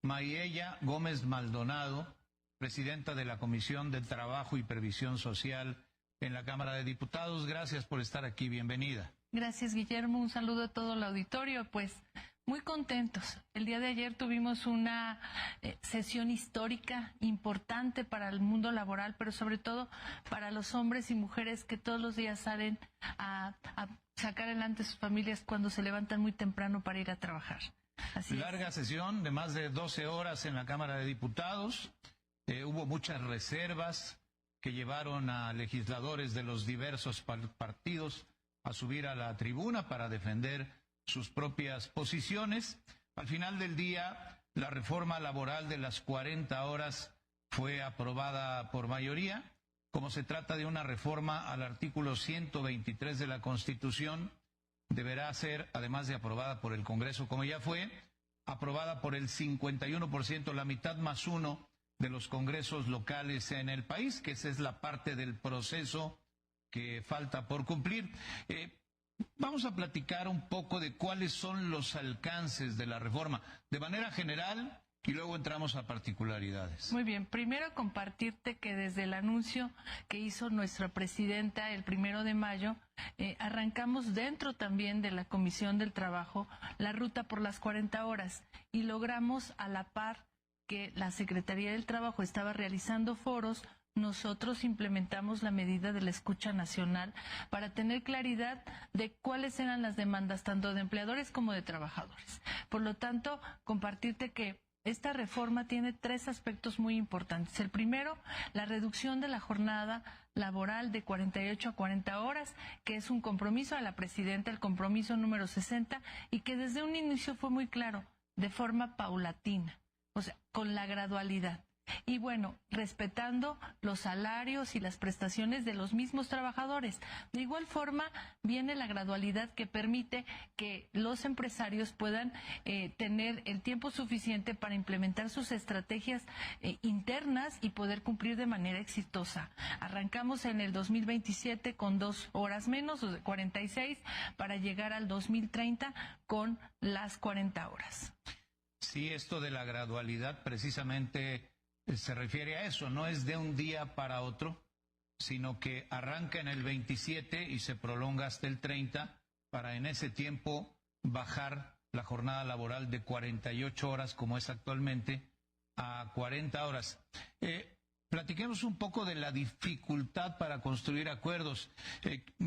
Mayella Gómez Maldonado, presidenta de la Comisión de Trabajo y Previsión Social en la Cámara de Diputados. Gracias por estar aquí, bienvenida. Gracias, Guillermo, un saludo a todo el auditorio. Pues muy contentos. El día de ayer tuvimos una sesión histórica importante para el mundo laboral, pero sobre todo para los hombres y mujeres que todos los días salen a sacar adelante sus familias cuando se levantan muy temprano para ir a trabajar. Así Larga sesión de más de 12 horas en la Cámara de Diputados. Hubo muchas reservas que llevaron a legisladores de los diversos partidos a subir a la tribuna para defender sus propias posiciones. Al final del día, la reforma laboral de las 40 horas fue aprobada por mayoría. Como se trata de una reforma al artículo 123 de la Constitución, deberá ser, además de aprobada por el Congreso, como ya fue, aprobada por el 51%, la mitad más uno de los congresos locales en el país, que esa es la parte del proceso que falta por cumplir. Vamos a platicar un poco de cuáles son los alcances de la reforma, de manera general, y luego entramos a particularidades. Muy bien, primero compartirte que desde el anuncio que hizo nuestra presidenta el 1 de mayo, arrancamos dentro también de la Comisión del Trabajo la ruta por las 40 horas y logramos a la par que la Secretaría del Trabajo estaba realizando foros. Nosotros implementamos la medida de la escucha nacional para tener claridad de cuáles eran las demandas tanto de empleadores como de trabajadores. Por lo tanto, compartirte que esta reforma tiene 3 aspectos muy importantes. El primero, la reducción de la jornada laboral de 48 a 40 horas, que es un compromiso de la presidenta, el compromiso número 60, y que desde un inicio fue muy claro, de forma paulatina, o sea, con la gradualidad. Y bueno, respetando los salarios y las prestaciones de los mismos trabajadores. De igual forma, viene la gradualidad que permite que los empresarios puedan tener el tiempo suficiente para implementar sus estrategias internas y poder cumplir de manera exitosa. Arrancamos en el 2027 con 2 horas menos, o de 46, para llegar al 2030 con las 40 horas. Sí, esto de la gradualidad precisamente se refiere a eso, no es de un día para otro, sino que arranca en el 27 y se prolonga hasta el 30 para en ese tiempo bajar la jornada laboral de 48 horas como es actualmente a 40 horas. Platiquemos un poco de la dificultad para construir acuerdos.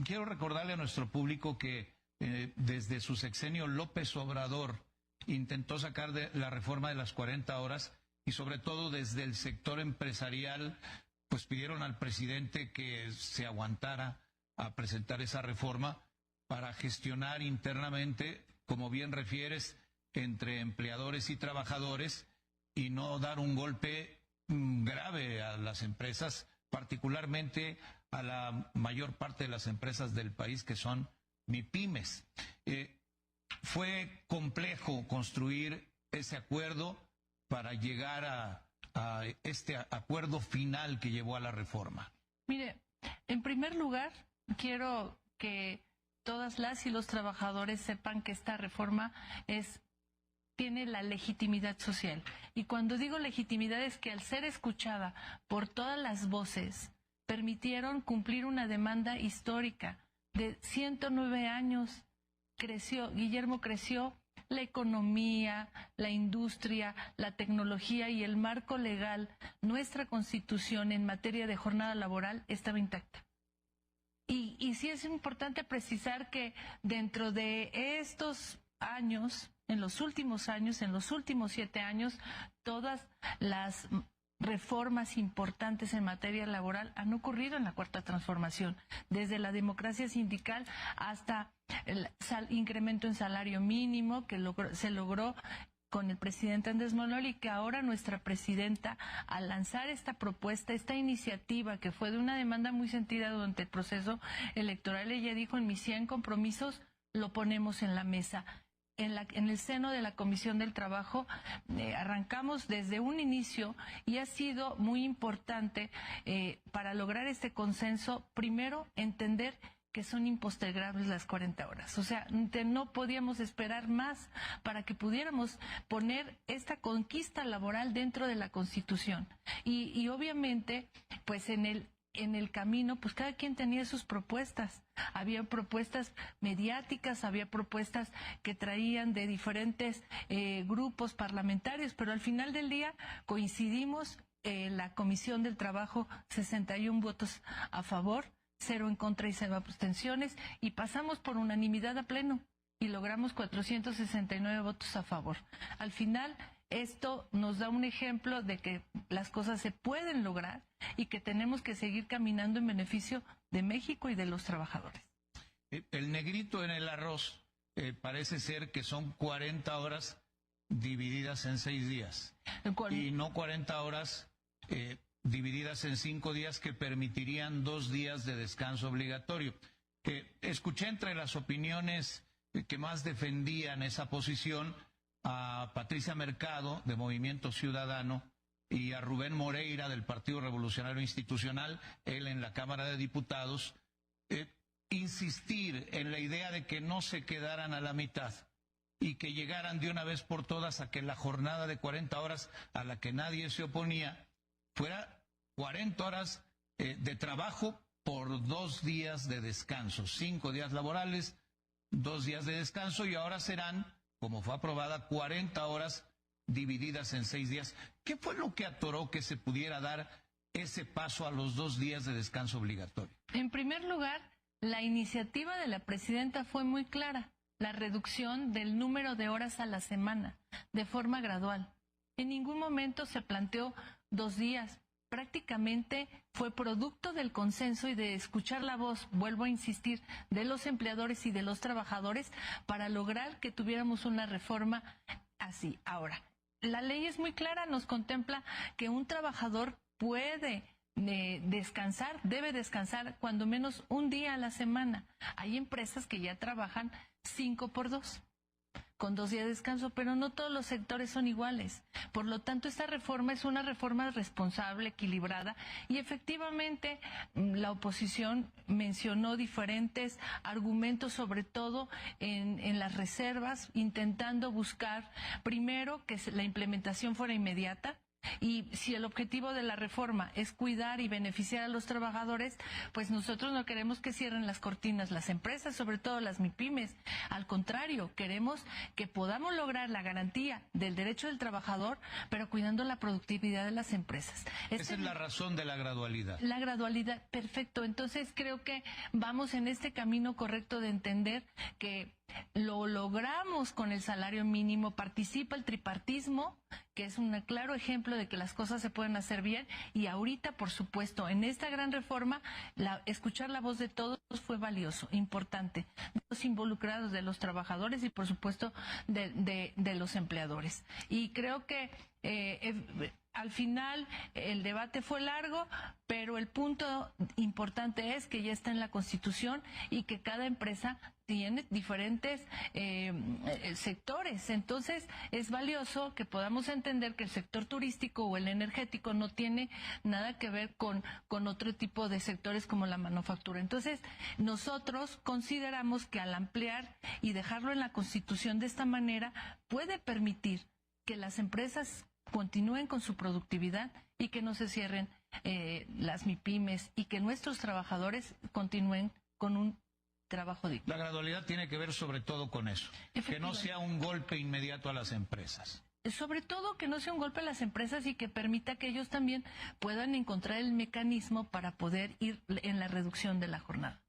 Quiero recordarle a nuestro público que desde su sexenio López Obrador intentó sacar de la reforma de las 40 horas y sobre todo desde el sector empresarial, pues pidieron al presidente que se aguantara a presentar esa reforma para gestionar internamente, como bien refieres, entre empleadores y trabajadores y no dar un golpe grave a las empresas, particularmente a la mayor parte de las empresas del país que son MIPYMES. Fue complejo construir ese acuerdo para llegar a este acuerdo final que llevó a la reforma. Mire, en primer lugar, quiero que todas las y los trabajadores sepan que esta reforma tiene la legitimidad social. Y cuando digo legitimidad es que al ser escuchada por todas las voces, permitieron cumplir una demanda histórica de 109 años. Guillermo, creció la economía, la industria, la tecnología y el marco legal. Nuestra Constitución en materia de jornada laboral estaba intacta. Y sí es importante precisar que dentro de estos años, en los últimos 7 años, todas las reformas importantes en materia laboral han ocurrido en la Cuarta Transformación, desde la democracia sindical hasta el incremento en salario mínimo que se logró con el presidente Andrés Manuel y que ahora nuestra presidenta, al lanzar esta propuesta, esta iniciativa que fue de una demanda muy sentida durante el proceso electoral, ella dijo: en mis 100 compromisos lo ponemos en la mesa. En el seno de la Comisión del Trabajo arrancamos desde un inicio y ha sido muy importante para lograr este consenso, primero entender que son impostergables las 40 horas. O sea, no podíamos esperar más para que pudiéramos poner esta conquista laboral dentro de la Constitución. Y obviamente, pues en el camino, pues cada quien tenía sus propuestas. Había propuestas mediáticas, había propuestas que traían de diferentes grupos parlamentarios, pero al final del día coincidimos en la Comisión del Trabajo, 61 votos a favor, 0 en contra y 0 abstenciones, y pasamos por unanimidad a pleno y logramos 469 votos a favor. Al final, esto nos da un ejemplo de que las cosas se pueden lograr y que tenemos que seguir caminando en beneficio de México y de los trabajadores. El negrito en el arroz parece ser que son 40 horas divididas en 6 días y no 40 horas divididas en 5 días que permitirían 2 días de descanso obligatorio. Escuché entre las opiniones que más defendían esa posición a Patricia Mercado, de Movimiento Ciudadano, y a Rubén Moreira, del Partido Revolucionario Institucional, él en la Cámara de Diputados, insistir en la idea de que no se quedaran a la mitad y que llegaran de una vez por todas a que la jornada de 40 horas a la que nadie se oponía fuera 40 horas de trabajo por 2 días de descanso, 5 días laborales, 2 días de descanso, y ahora serán, como fue aprobada, 40 horas divididas en 6 días. ¿Qué fue lo que atoró que se pudiera dar ese paso a los 2 días de descanso obligatorio? En primer lugar, la iniciativa de la presidenta fue muy clara: la reducción del número de horas a la semana, de forma gradual. En ningún momento se planteó 2 días. Prácticamente fue producto del consenso y de escuchar la voz, vuelvo a insistir, de los empleadores y de los trabajadores para lograr que tuviéramos una reforma así. Ahora, la ley es muy clara, nos contempla que un trabajador puede descansar, debe descansar cuando menos un día a la semana. Hay empresas que ya trabajan 5x2. Con 2 días de descanso, pero no todos los sectores son iguales. Por lo tanto, esta reforma es una reforma responsable, equilibrada, y efectivamente la oposición mencionó diferentes argumentos, sobre todo en las reservas, intentando buscar, primero, que la implementación fuera inmediata. Y si el objetivo de la reforma es cuidar y beneficiar a los trabajadores, pues nosotros no queremos que cierren las cortinas las empresas, sobre todo las MIPYMES. Al contrario, queremos que podamos lograr la garantía del derecho del trabajador, pero cuidando la productividad de las empresas. Esa es la razón de la gradualidad. La gradualidad, perfecto. Entonces creo que vamos en este camino correcto de entender que lo logramos con el salario mínimo. Participa el tripartismo, que es un claro ejemplo de que las cosas se pueden hacer bien, y ahorita, por supuesto, en esta gran reforma, escuchar la voz de todos fue valioso, importante, de los involucrados, de los trabajadores y, por supuesto, de los empleadores. Y creo que al final el debate fue largo, pero el punto importante es que ya está en la Constitución y que cada empresa tiene diferentes sectores. Entonces es valioso que podamos entender que el sector turístico o el energético no tiene nada que ver con otro tipo de sectores como la manufactura. Entonces nosotros consideramos que al ampliar y dejarlo en la Constitución de esta manera puede permitir que las empresas continúen con su productividad y que no se cierren las MIPYMES, y que nuestros trabajadores continúen con un trabajo digno. La gradualidad tiene que ver sobre todo con eso, que no sea un golpe inmediato a las empresas. Sobre todo que no sea un golpe a las empresas y que permita que ellos también puedan encontrar el mecanismo para poder ir en la reducción de la jornada.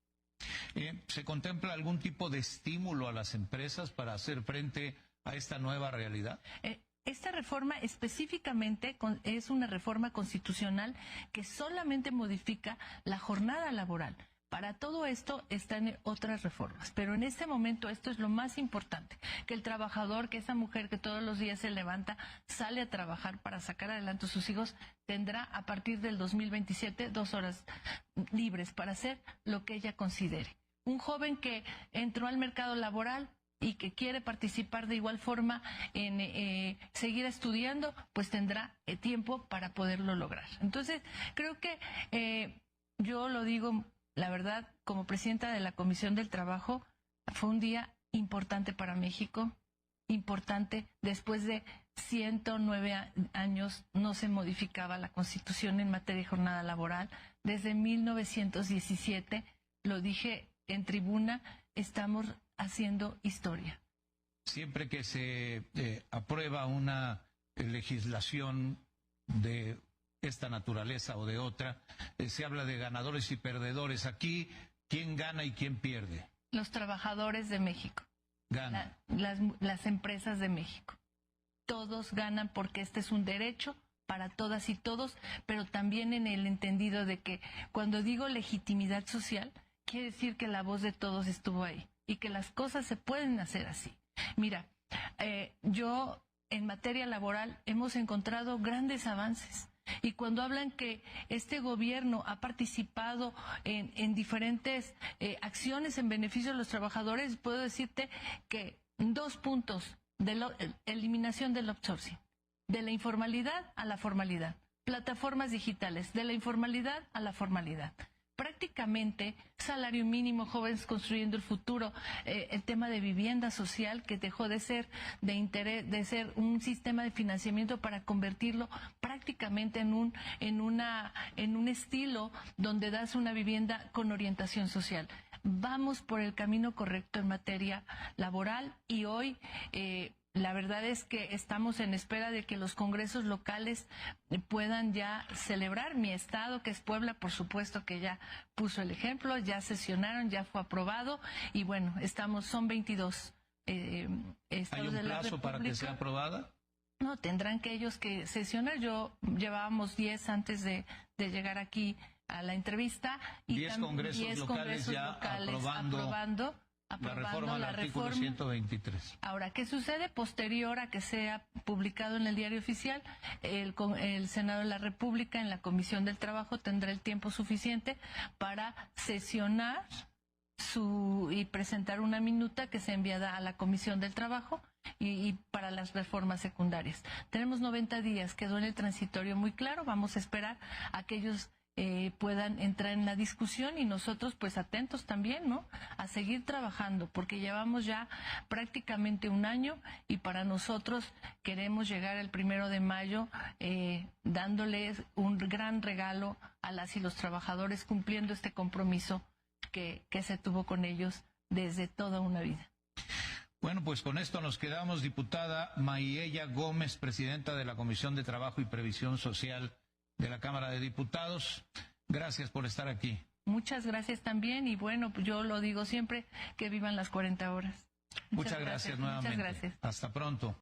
¿Se contempla algún tipo de estímulo a las empresas para hacer frente a esta nueva realidad? Esta reforma específicamente es una reforma constitucional que solamente modifica la jornada laboral. Para todo esto están otras reformas, pero en este momento esto es lo más importante, que el trabajador, que esa mujer que todos los días se levanta, sale a trabajar para sacar adelante a sus hijos, tendrá a partir del 2027 2 horas libres para hacer lo que ella considere. Un joven que entró al mercado laboral y que quiere participar de igual forma en seguir estudiando, pues tendrá tiempo para poderlo lograr. Entonces, creo que yo lo digo la verdad, como presidenta de la Comisión del Trabajo, fue un día importante para México, importante. Después de 109 años no se modificaba la Constitución en materia de jornada laboral. Desde 1917, lo dije en tribuna, estamos haciendo historia. Siempre que se aprueba una legislación de esta naturaleza o de otra, se habla de ganadores y perdedores. Aquí, ¿quién gana y quién pierde? Los trabajadores de México. Ganan. Las empresas de México. Todos ganan porque este es un derecho para todas y todos, pero también en el entendido de que cuando digo legitimidad social, quiere decir que la voz de todos estuvo ahí y que las cosas se pueden hacer así. Mira, yo en materia laboral hemos encontrado grandes avances. Y cuando hablan que este gobierno ha participado en diferentes acciones en beneficio de los trabajadores, puedo decirte que 2 puntos de la eliminación del outsourcing, de la informalidad a la formalidad, plataformas digitales, de la informalidad a la formalidad. Prácticamente salario mínimo, jóvenes construyendo el futuro, el tema de vivienda social que dejó de ser de interés, de ser un sistema de financiamiento para convertirlo prácticamente en un estilo donde das una vivienda con orientación social. Vamos por el camino correcto en materia laboral y hoy la verdad es que estamos en espera de que los congresos locales puedan ya celebrar. Mi estado, que es Puebla, por supuesto que ya puso el ejemplo, ya sesionaron, ya fue aprobado y bueno, son 22 estados de la República. ¿Hay un plazo para que sea aprobada? No, tendrán que ellos que sesionar. Llevábamos 10 antes de llegar aquí a la entrevista. Y 10 congresos locales ya aprobando la reforma del artículo 123. Ahora, ¿qué sucede? Posterior a que sea publicado en el Diario Oficial, el Senado de la República, en la Comisión del Trabajo, tendrá el tiempo suficiente para sesionar y presentar una minuta que se enviará a la Comisión del Trabajo y para las reformas secundarias. Tenemos 90 días, quedó en el transitorio muy claro. Vamos a esperar a que ellos puedan entrar en la discusión y nosotros pues atentos también, ¿no? A seguir trabajando porque llevamos ya prácticamente un año y para nosotros queremos llegar el 1 de mayo dándoles un gran regalo a las y los trabajadores cumpliendo este compromiso que se tuvo con ellos desde toda una vida. Bueno, pues con esto nos quedamos. Diputada Mayella Gómez, presidenta de la Comisión de Trabajo y Previsión Social de la Cámara de Diputados. Gracias por estar aquí. Muchas gracias también y bueno, pues yo lo digo siempre, que vivan las 40 horas. Muchas gracias nuevamente. Muchas gracias. Hasta pronto.